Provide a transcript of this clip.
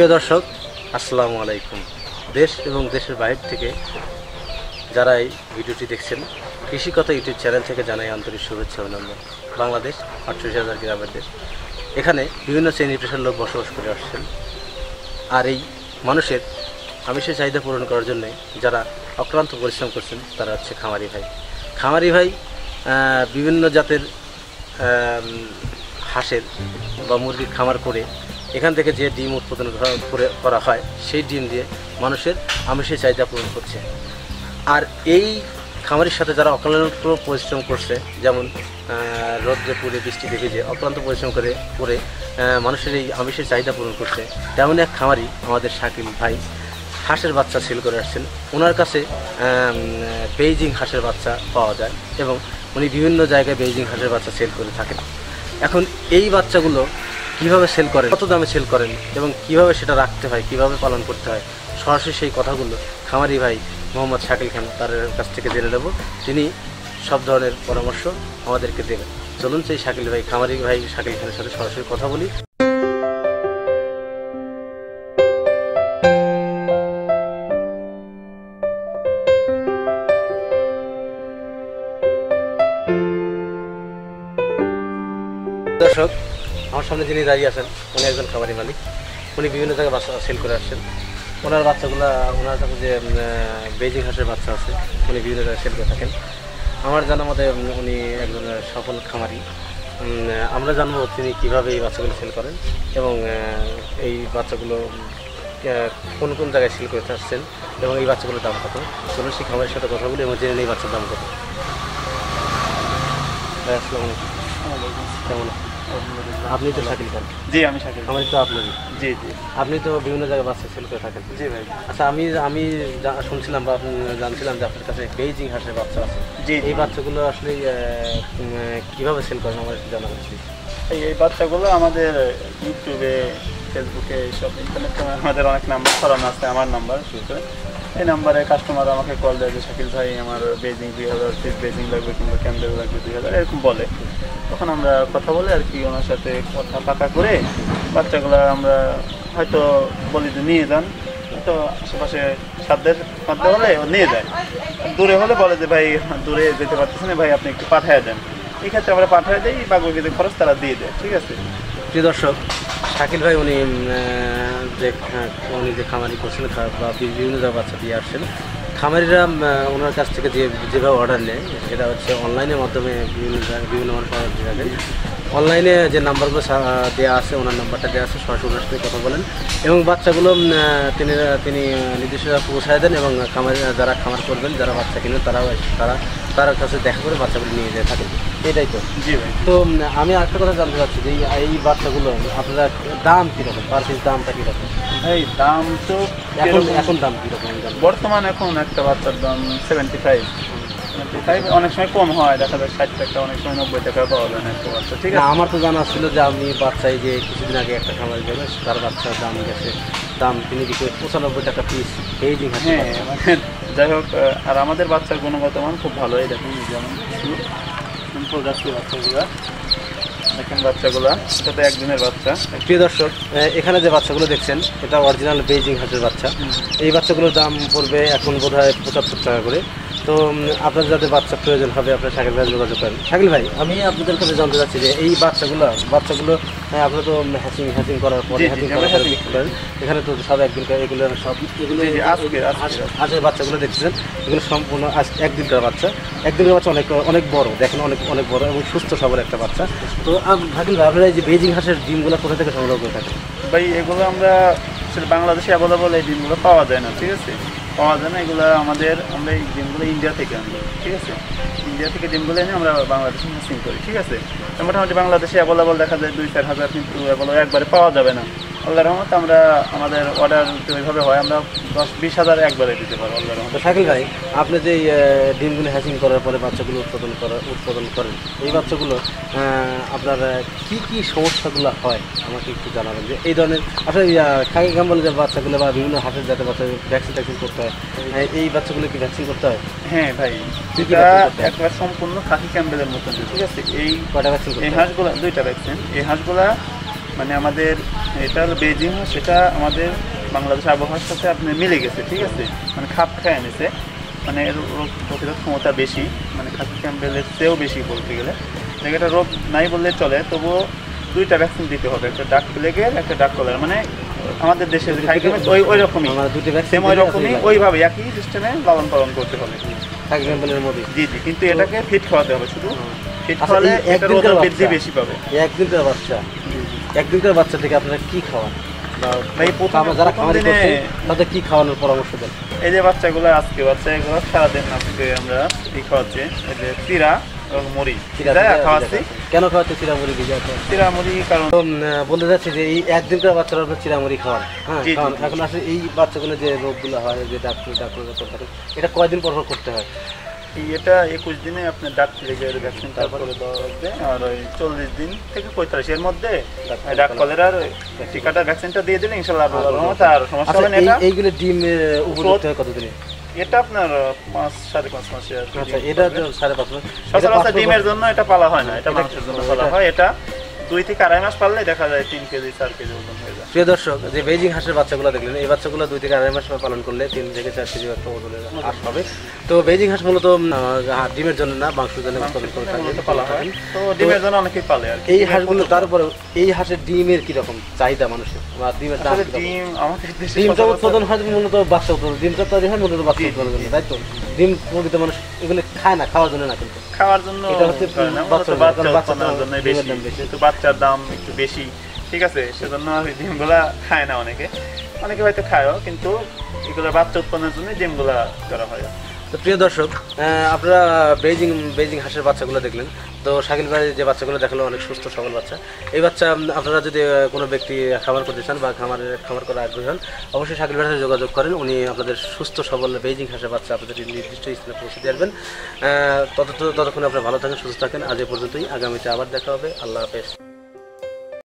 প্রিয় দর্শক, আসসালামু আলাইকুম। দেশ এবং দেশের বাইরে থেকে যারা এই ভিডিওটি দেখছেন, কৃষিকথা ইউটিউব চ্যানেল থেকে জানাই আন্তরিক শুভেচ্ছা অভিনন্দন। বাংলাদেশ 38,000 গ্রামের দেশ। এখানে বিভিন্ন শ্রেণী পেশার লোক বসবাস করে আসছেন। আর এই মানুষের আমিষের চাহিদা পূরণ করার জন্য যারা অক্লান্ত পরিশ্রম করছেন তারা হচ্ছে খামারি ভাই। খামারি ভাই বিভিন্ন জাতের হাঁসের বা মুরগির খামার করে এখান থেকে যে ডিম উৎপাদন করা হয় সেই ডিম দিয়ে মানুষের আমিষের চাহিদা পূরণ করছে। আর এই খামারের সাথে যারা অক্লান্ত পরিশ্রম করছে, যেমন রোদ্রে পুড়ে বৃষ্টিতে ভিজে অক্লান্ত পরিশ্রম করে মানুষের এই আমিষের চাহিদা পূরণ করছে, তেমন এক খামারি আমাদের শাকিল ভাই হাঁসের বাচ্চা সেল করে আসছেন। ওনার কাছে বেইজিং হাঁসের বাচ্চা পাওয়া যায় এবং উনি বিভিন্ন জায়গায় বেইজিং হাঁসের বাচ্চা সেল করে থাকেন। এখন এই বাচ্চাগুলো কীভাবে সেল করেন, কত দামে সেল করেন এবং কিভাবে সেটা রাখতে হয়, কিভাবে পালন করতে হয়, সরাসরি সেই কথাগুলো খামারি ভাই মোহাম্মদ শাকিল খান তার কাছ থেকে জেনে নেব। তিনি সব ধরনের পরামর্শ আমাদেরকে দেবেন। চলুন সেই খামারি ভাই শাকিল খানের সাথে সরাসরি কথা বলি। দর্শক, আমার সামনে যিনি দাঁড়িয়ে আছেন উনি একজন খামারি মালিক। উনি বিভিন্ন জায়গায় বাচ্চা সেল করে আসছেন। ওনার কাছে যে বেইজিং হাঁসের বাচ্চা আছে উনি বিভিন্ন জায়গায় সেল করে থাকেন। আমার জানা মতে উনি একজন সফল খামারি। আমরা জানবো তিনি কীভাবে এই বাচ্চাগুলো সেল করেন এবং এই বাচ্চাগুলো কোন কোন জায়গায় সেল করে আসছেন এবং এই বাচ্চাগুলোর দাম কত। চলুন সেই খামারের সাথে কথা বলি এবং জেনে নেই বাচ্চার দাম কত। আসসালামু আলাইকুম, কেমন আছেন? আপনি তো শাকিল খান? জি, আমি শাকিল। খামারি তো আপনারই? জি জি। আপনি তো বিভিন্ন জায়গায় বাচ্চা সেল করে থাকেন? জি ভাই। আচ্ছা, আমি শুনছিলাম বা জানছিলাম যে আপনার কাছে বেইজিং হাঁসের বাচ্চা আছে। জি। এই বাচ্চাগুলো আসলে কীভাবে সেল করেন আমার একটু জানাবেন? এই বাচ্চাগুলো আমাদের ইউটিউবে, ফেসবুকে, সব ইন্টারনেটে আমাদের অনেক নাম্বার ছড়ানো আছে। আমার নাম্বার শুরুতে এই নাম্বারে কাস্টমার আমাকে কল দেয় যে শাকিল ভাই আমার বেজিং 2000 পিস বেজিং লাগবে কিংবা ক্যান্ডেল লাগবে 2000, এরকম বলে। তখন আমরা কথা বলে আর কি ওনার সাথে কথা পাকা করে বাচ্চাগুলো আমরা হয়তো বলি যে নিয়ে যান। তো আশেপাশে সাধ্যের মধ্যে হলে ও নিয়ে যায়, দূরে হলে বলে যে ভাই দূরে যেতে পারতেছে না, ভাই আপনি একটু পাঠিয়ে দেন। এই ক্ষেত্রে আমরা পাঠিয়ে দিই, বাকি যে খরচ তারা দিয়ে দেয়। ঠিক আছে। প্রিয় দর্শক, শাকিল ভাই উনি যে খামারি করছেন বা বিভিন্ন জায়গায় বাচ্চা দিয়ে আসছেন, খামারিরা ওনার কাছ থেকে যেভাবে অর্ডার নেয় সেটা হচ্ছে অনলাইনের মাধ্যমে বিভিন্ন মানুষ অর্ডার দিয়ে থাকে। অনলাইনে যে নাম্বারগুলো দেওয়া আছে, ওনার নাম্বারটা দেওয়া আছে, সরাসরি ওনার সাথে কথা বলেন এবং বাচ্চাগুলো তিনি নির্দিষ্ট পৌঁছায় দেন এবং যারা খামার করবেন, যারা বাচ্চা কিনেন তার কাছে দেখা করে বাচ্চাগুলো নিয়ে যেয়ে থাকেন। এটাই তো? জি ভাই। তো আমি আরেকটা কথা জানতে চাচ্ছি যে এই বাচ্চাগুলো আপনারা দাম কীরকম, পার পিস দামটা কীরকম? এই দাম তো এখন দাম কীরকম? বর্তমান এখন একটা বাচ্চার দাম 75। অনেক সময় কম হয়, দেখা যায় 60 টাকা, অনেক সময় 90 টাকা পাওয়া যায় না একটা বাচ্চা। ঠিক আছে। আমার তো জানা ছিল যে আমি বাচ্চাই যে কিছুদিন আগে একটা খামারে যাবে, তার বাচ্চার দাম গেছে, তিনি দিকে 95 টাকা পিস বেইজিং হাঁস। হ্যাঁ, যাই হোক, আর আমাদের বাচ্চার গুণগত মান খুব ভালোই। দেখুন যেমন বাচ্চাগুলা দেখেন, বাচ্চাগুলা এটা তো একদিনের বাচ্চা। প্রিয় দর্শক, এখানে যে বাচ্চাগুলো দেখছেন এটা অরিজিনাল বেইজিং হাঁসের বাচ্চা। এই বাচ্চাগুলোর দাম পড়বে এখন বোধহয় 75 টাকা করে। তো আপনার যাদের বাচ্চা প্রয়োজন হবে আপনার শাকিল ভাই যোগাযোগ করেন। শাকিল ভাই, আমি আপনাদের কাছে জানতে চাচ্ছি যে এই বাচ্চাগুলো আপনারা তো হ্যাচিং করার পরে বিক্রি করেন। এখানে তো সব একদিনকার, এগুলো হাঁসের বাচ্চাগুলো দেখছেন, এগুলো সম্পূর্ণ একদিনকার বাচ্চা অনেক বড়, দেখেন অনেক বড় এবং সুস্থ সবল একটা বাচ্চা। তো শাকিল ভাই, আপনারা এই যে বেইজিং হাঁসের ডিমগুলো কোথা থেকে সংগ্রহ করে থাকেন? ভাই এগুলো আমরা বাংলাদেশে অ্যাভেলেবল এই ডিমগুলো পাওয়া যায় না। ঠিক আছে, পাওয়া যায় না। এগুলো আমরা এই ডিমগুলো ইন্ডিয়া থেকে আনবো। ঠিক আছে, ইন্ডিয়া থেকে ডিমগুলো এনে আমরা বাংলাদেশে মেশিন করি। ঠিক আছে, মোটামুটি বাংলাদেশে অ্যাভেলেবল দেখা যায় 2-4 হাজার, কিন্তু একবারে পাওয়া যাবে না। আল্লাহর রহমতে আমাদের অর্ডার ওইভাবে হয়, আমরা 10-20 হাজার একবারে দিতে পারবো আল্লাহর রহমতে। শাকিল ভাই, আপনি যে ডিমগুলো হ্যাচিং করার পরে বাচ্চাগুলো উৎপাদন করেন, এই বাচ্চাগুলো আপনার কি সমস্যাগুলো হয় আমাকে একটু জানাবেন। যে এই ধরনের আসলে খাকি গাম বলে যে বাচ্চাগুলো বা বিভিন্ন হাঁসের জাতের বাচ্চা ভ্যাকসিন করতে হয়, এই বাচ্চাগুলো কি ভ্যাকসিন করতে হয়? হ্যাঁ ভাই, একবার সম্পূর্ণ খাকি ক্যাম্বেলের মতন। ঠিক আছে, এই কয়টা ভ্যাকসিন? এই হাঁসগুলা 2টা ভ্যাকসিন। এই হাঁসগুলা মানে আমাদের এটা হলো বেজিং হাঁস, সেটা আমাদের বাংলাদেশ আবহাওয়ার সাথে আপনার মিলে গেছে, ঠিক আছে, মানে খাপ খায় এনেছে, মানে এর রোগ প্রতিরোধ ক্ষমতা বেশি, মানে খাসি ক্যাম্পবেলের চেয়েও বেশি বলতে গেলে। এটা রোগ নাই বললে চলে, তবুও 2টা ভ্যাকসিন দিতে হবে, একটা ডাক প্লেগের, একটা ডাক কলার, মানে আমাদের দেশের ওই রকমই সেম ওই রকমই ওইভাবে একই সিস্টেমে লালন পালন করতে হবে জি জি। কিন্তু এটাকে ফিট খাওয়াতে হবে, শুধু ফিট খাওয়ালে এটার ওজন বৃদ্ধি বেশি পাবে। একদিনকার বাচ্চা থেকে আপনারা কি খাওয়ান ভাই প্রথমে যারা খামারি করছে তাদের কি খাওয়ানোর পরামর্শ দেন? এই যে বাচ্চাগুলো বাচ্চাগুলো সারাদিন আজকে আমরা কি খাওয়াচ্ছি, এই যে চিরা এবং মুড়ি খাওয়াচ্ছি। কেন খাওয়াচ্ছে চিরামুড়ি? চিরামুড়ি কারণ বলতে যাচ্ছি যে এই একদিনকার বাচ্চারা আপনার চিরামুড়ি খাওয়ান, হ্যাঁ খাওয়ান। এখন আসলে এই বাচ্চাগুলো যে রোগগুলো হয়, যে ডাক্তার এটা কয়দিন পর করতে হয়? এটা 21 দিনে আপনার ডাক প্লেগের ভ্যাকসিন তারপরে দেওয়া লাগবে, আর ওই 40 দিন থেকে 45 এর মধ্যে ডাক কলেরার টিকাটা ভ্যাকসিনটা দিয়ে দিলে ইনশাআল্লাহ আর সমস্যা হবে না। এটা এইগুলো ডিম উপযুক্ত হয় কতদিনে? এটা আপনার 5-5.5 মাসে। আচ্ছা, এটা 5.5 মাস। সচরাচর ডিমের জন্য এটা পালা হয় না, এটা মাংসের জন্য পালা হয়। এটা 2 থেকে 2.5 মাস পাললে দেখা যায় 3 কেজি 4 কেজি ওজন হয়ে যায়। প্রিয় দর্শক, যে বেজিং হাঁসের বাচ্চাগুলো দেখলেন, এই বাচ্চাগুলো 2 থেকে 2.5 মাস পালন করলে 3 থেকে 4 কেজি একটা ওজনের হাঁস হবে। তো বেজিং হাঁস মূলত ডিমের জন্য না, মাংসের জন্য উৎপাদন করে থাকে, পালা হয়। তো ডিমের জন্য অনেকেই পালে আর এই হাঁসগুলো। তারপরে এই হাঁসের ডিমের কি রকম চাহিদা মানুষের, বা ডিমের দাম? ডিম আমাদের দেশে ডিমটা উৎপাদন হয় মূলত বাচ্চা উৎপাদন, ডিমটা তৈরি হয় মূলত বাচ্চা উৎপাদনের জন্য, তাই তো? ডিম প্রকৃত মানুষ এগুলো খায় না, খাওয়ার জন্য না, কিন্তু খাওয়ার জন্য এটা হচ্ছে বাচ্চার জন্য বেশি, কিন্তু বাচ্চার দাম একটু বেশি, ঠিক আছে, সেজন্য ডিমগুলা খায় না অনেকে হয়তো খায়ও, কিন্তু এগুলো বাচ্চা উৎপন্নের জন্য ডিমগুলা করা হয়। তো প্রিয় দর্শক, আপনারা বেজিং হাঁসের বাচ্চাগুলো দেখলেন। তো শাকিল ভাই যে বাচ্চাগুলো দেখালো অনেক সুস্থ সবল বাচ্চা। এই বাচ্চা আপনারা যদি কোনো ব্যক্তি খামার করতে চান বা খামার করার আগ্রহী হন, অবশ্যই শাকিল ভাইয়ের সাথে যোগাযোগ করেন। উনি আপনাদের সুস্থ সবল বেজিং হাঁসের বাচ্চা আপনাদের নির্দিষ্ট স্থানে পৌঁছে দিয়ে আসবেন। ততক্ষণে আপনারা ভালো থাকেন, সুস্থ থাকেন। আজ এ পর্যন্তই, আগামীতে আবার দেখা হবে। আল্লাহ হাফেজ।